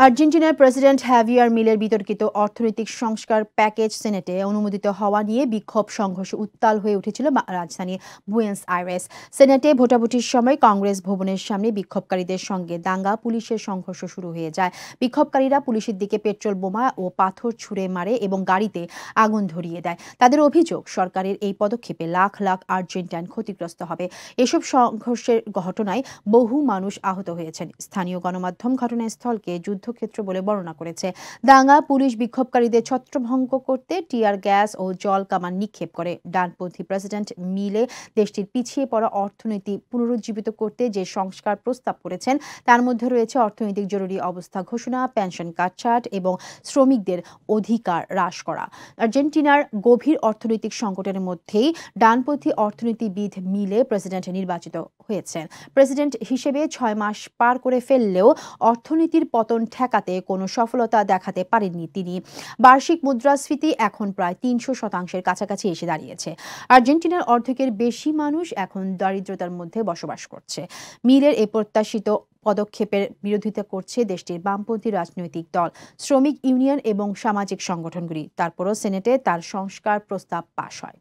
আর্জেন্টিনার president heavier মিলের বিতর্কিত অর্থনৈতিক সংস্কার প্যাকেজ সেনেটে অনুমোদিত হওয়া নিয়ে বিক্ষোভ সংঘর্ষ উত্তাল হয়ে উঠেছিল রাজধানী বুয়েন্স আইরেস। সেনেটে ভোটাভুটির সময় কংগ্রেস ভবনের সামনে বিক্ষোভকারীদের সঙ্গে দাঙ্গা পুলিশের সংঘর্ষ শুরু হয়ে যায়। বিক্ষোভকারীরা পুলিশের দিকে পেট্রোল বোমা ও পাথর ছুড়ে মারে এবং গাড়িতে আগুন ধরিয়ে দেয়। তাদের অভিযোগ, সরকারের এই পদক্ষেপে লাখ লাখ আর্জেন্টাইন ক্ষতিগ্রস্ত হবে। এসব সংঘর্ষের ঘটনায় বহু মানুষ আহত হয়েছেন। স্থানীয় গণমাধ্যম ঘটনাস্থলকে যুদ্ধক্ষেত্র বলে বর্ণনা করেছে। দাঙ্গা পুলিশ বিক্ষোভকারীদের ছত্রভঙ্গ করতে টিয়ার গ্যাস ও জল কামান নিক্ষেপ করে। ডানপন্থী প্রেসিডেন্ট মিলে দেশটির পিছিয়ে পড়া অর্থনীতি পুনরুজ্জীবিত করতে যে সংস্কার প্রস্তাব করেছেন তার মধ্যে রয়েছে অর্থনৈতিক জরুরি অবস্থা ঘোষণা, পেনশন কাটছাঁট এবং শ্রমিকদের অধিকার হ্রাস করা। আর্জেন্টিনার গভীর অর্থনৈতিক সংকটের মধ্যেই ডানপন্থী অর্থনীতিবিদ মিলে প্রেসিডেন্ট নির্বাচিত হয়েছেন। প্রেসিডেন্ট হিসেবে 6 মাস পার করে ফেললেও অর্থনীতির পতন ঠেকাতে কোনো সফলতা দেখাতে পারেননি তিনি। বার্ষিক মুদ্রাস্ফীতি এখন প্রায় 300% কাছাকাছি এসে দাঁড়িয়েছে। আর্জেন্টিনার অর্ধেকের বেশি মানুষ এখন দারিদ্রতার মধ্যে বসবাস করছে। মিলের এই প্রত্যাশিত পদক্ষেপের বিরোধিতা করছে দেশটির বামপন্থী রাজনৈতিক দল, শ্রমিক ইউনিয়ন এবং সামাজিক সংগঠনগুলি। তারপরও সেনেটে তার সংস্কার প্রস্তাব পাশ হয়।